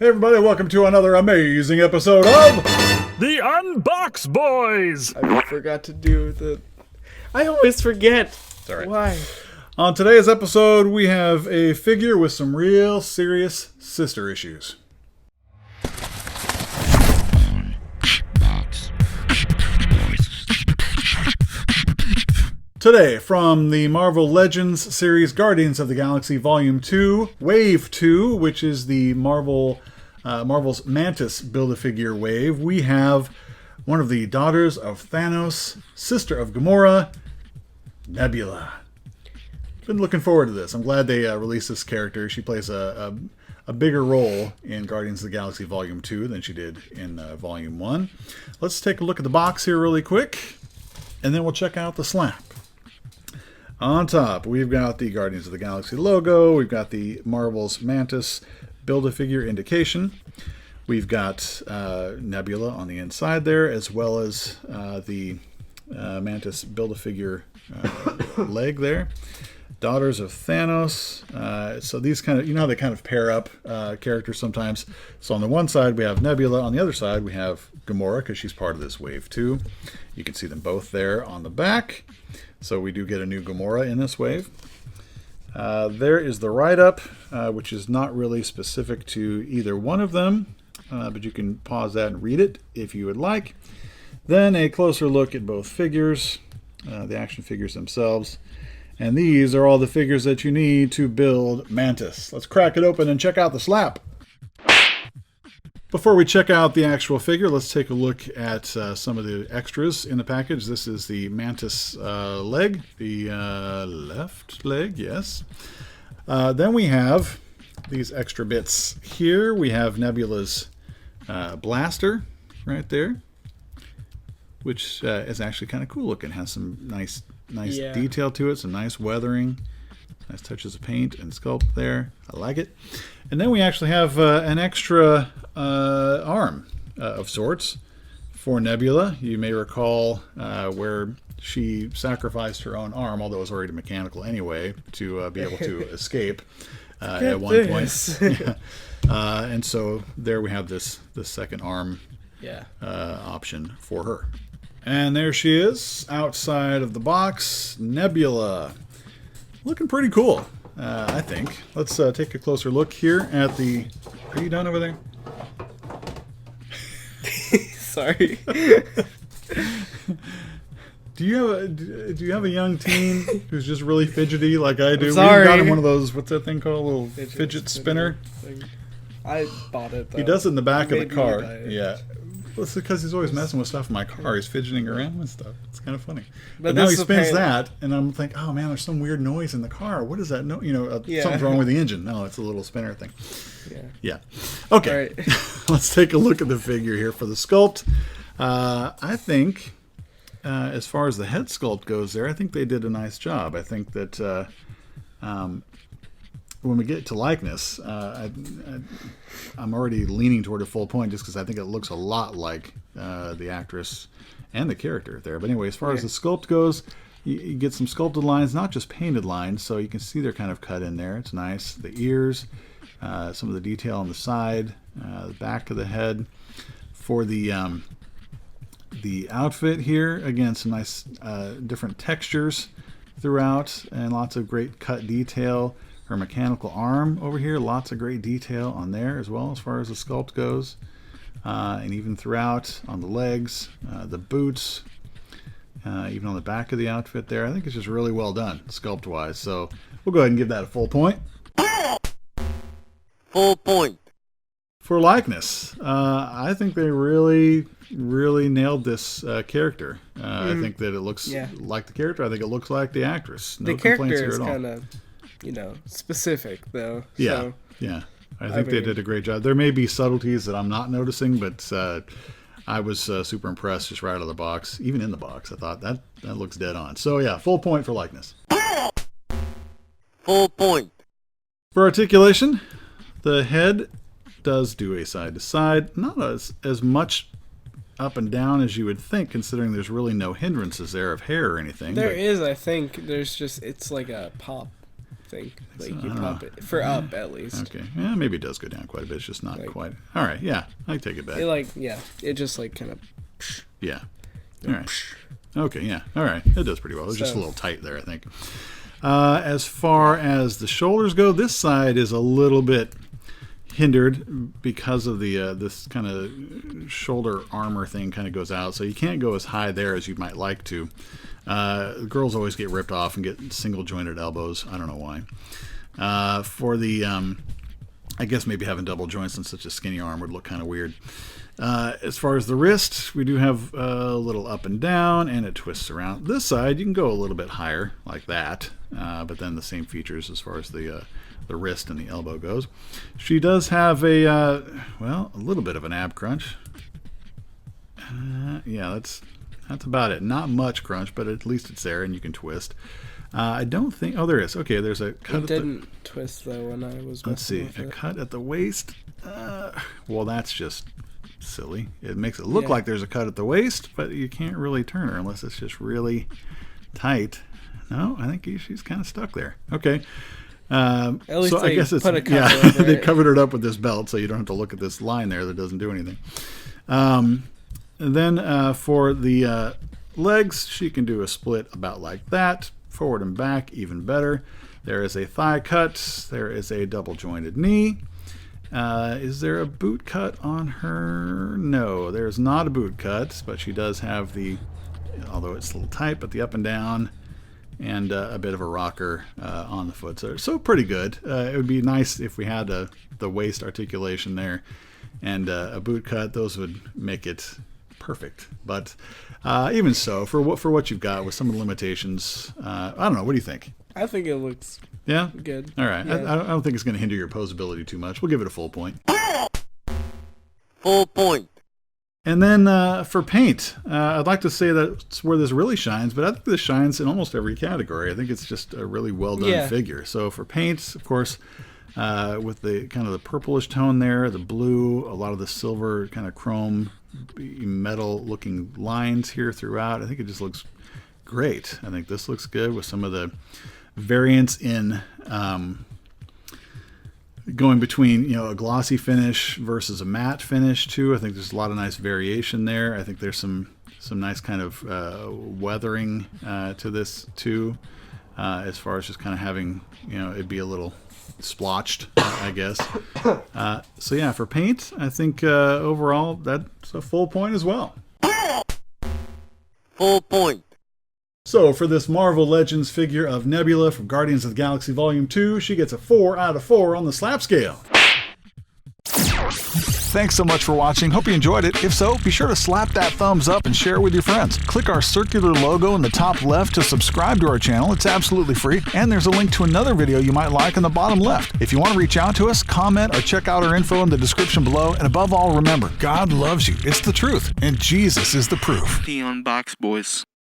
Hey everybody, welcome to another amazing episode of The Unbox Boys! I forgot to do the... I always forget. It's all right. Why? On today's episode, we have a figure with some real serious sister issues. Today, from the Marvel Legends series Guardians of the Galaxy Volume 2, Wave 2, which is the Marvel's Mantis Build-A-Figure wave, we have one of the daughters of Thanos, sister of Gamorra, Nebula. Been looking forward to this. I'm glad they released this character. She plays a bigger role in Guardians of the Galaxy Volume 2 than she did in Volume 1. Let's take a look at the box here really quick, and then we'll check out the slap. On top, we've got the Guardians of the Galaxy logo. We've got the Marvel's Mantis Build-A-Figure indication. We've got Nebula on the inside there, as well as the Mantis Build-A-Figure leg there. Daughters of Thanos. So these kind of, you know how they kind of pair up characters sometimes. So on the one side, we have Nebula. On the other side, we have Gamorra, because she's part of this wave too. You can see them both there on the back. So we do get a new Gamorra in this wave. There is the write-up, which is not really specific to either one of them, but you can pause that and read it if you would like. Then a closer look at both figures, the action figures themselves. And these are all the figures that you need to build Mantis. Let's crack it open and check out the slap. Before we check out the actual figure, let's take a look at some of the extras in the package. This is the Mantis leg, the left leg, yes. Then we have these extra bits here. We have Nebula's blaster right there, which is actually kind of cool looking. Has some nice detail to it, some nice weathering, nice touches of paint and sculpt there. I like it. And then we actually have an extra arm of sorts for Nebula. You may recall where she sacrificed her own arm, although it was already mechanical anyway, to be able to escape at one point. Yeah. And so there we have this second arm option for her. And there she is, outside of the box, Nebula. Looking pretty cool, I think. Let's take a closer look here at the... Are you done over there? Sorry. Do you have a young teen who's just really fidgety like I do? Sorry. We got him one of those, what's that thing called? A little fidget spinner? Thing. I bought it, though. He does it in the back of the car. Maybe Yeah. Well, it's because he's always messing with stuff in my car. He's fidgeting around with stuff. It's kind of funny. But now he spins that, and I'm thinking, oh man, there's some weird noise in the car. What is that? No, something's wrong with the engine. No, it's a little spinner thing. Yeah. Okay. Right. Let's take a look at the figure here for the sculpt. I think, as far as the head sculpt goes there, I think they did a nice job. I think that when we get to likeness, I'm already leaning toward a full point just because I think it looks a lot like the actress and the character there. But anyway, as far as the sculpt goes, you get some sculpted lines, not just painted lines, so you can see they're kind of cut in there. It's nice. The ears, some of the detail on the side, the back of the head. For the outfit here, again, some nice different textures throughout and lots of great cut detail. Her mechanical arm over here, lots of great detail on there as well as far as the sculpt goes. And even throughout on the legs, the boots, even on the back of the outfit there. I think it's just really well done sculpt-wise. So we'll go ahead and give that a full point. Full point. For likeness, I think they really nailed this character. I think that it looks like the character. I think it looks like the actress. No complaints here at all. The character is kind of, specific, though. Yeah, yeah. I think they did a great job. There may be subtleties that I'm not noticing, but I was super impressed just right out of the box. Even in the box, I thought that looks dead on. So yeah, full point for likeness. Full point. For articulation, the head does do a side-to-side. Not as much up and down as you would think, considering there's really no hindrances there of hair or anything. There is, I think. There's just, it's like a pop. think. Like you pop it for up at least. Okay. Yeah, maybe it does go down quite a bit. It's just not quite. All right. Yeah, I take it back. It just like kind of. Yeah. All right. Okay. Yeah. All right. It does pretty well. It's just a little tight there, I think. As far as the shoulders go, this side is a little bit hindered because of the this kind of shoulder armor thing kind of goes out, so you can't go as high there as you might like to. Girls always get ripped off and get single jointed elbows. I don't know why. For the I guess maybe having double joints on such a skinny arm would look kind of weird. As far as the wrist, we do have a little up and down, and it twists around. This side, you can go a little bit higher, like that, but then the same features as far as the wrist and the elbow goes. She does have a little bit of an ab crunch. Yeah, that's about it. Not much crunch, but at least it's there, and you can twist. I don't think... Oh, there is. Okay, there's a cut. It didn't twist, though, when I was... Let's see. A cut at the waist. Well, that's just silly. It makes it look like there's a cut at the waist, but you can't really turn her unless it's just really tight. No, I think she's kind of stuck there. Okay. At least so I guess it's... put a cover over they it. covered it up with this belt, so you don't have to look at this line there that doesn't do anything. And then for the legs, she can do a split about like that. Forward and back, even better. There is a thigh cut. There is a double jointed knee. Is there a boot cut on her? No, there's not a boot cut, but she does have the, although it's a little tight, but the up and down and a bit of a rocker on the foot. So pretty good. It would be nice if we had the waist articulation there and a boot cut. Those would make it perfect. But even so, for what you've got with some of the limitations, I don't know. What do you think? I think it looks good. All right. Yeah. I don't think it's going to hinder your posability too much. We'll give it a full point. Full point. And then for paint, I'd like to say that's where this really shines, but I think this shines in almost every category. I think it's just a really well done figure. So for paint, of course, with the kind of the purplish tone there, the blue, a lot of the silver kind of chrome metal looking lines here throughout. I think it just looks great. I think this looks good with some of the variants in going between a glossy finish versus a matte finish too. I think there's a lot of nice variation there. I think there's some nice kind of weathering to this too, as far as just kind of having it be a little splotched, I guess. So yeah, for paint, I think overall that's a full point as well. Full point. So for this Marvel Legends figure of Nebula from Guardians of the Galaxy Volume 2, she gets a 4 out of 4 on the slap scale. Thanks so much for watching. Hope you enjoyed it. If so, be sure to slap that thumbs up and share it with your friends. Click our circular logo in the top left to subscribe to our channel. It's absolutely free. And there's a link to another video you might like in the bottom left. If you want to reach out to us, comment, or check out our info in the description below. And above all, remember, God loves you. It's the truth. And Jesus is the proof. The Unbox Boys.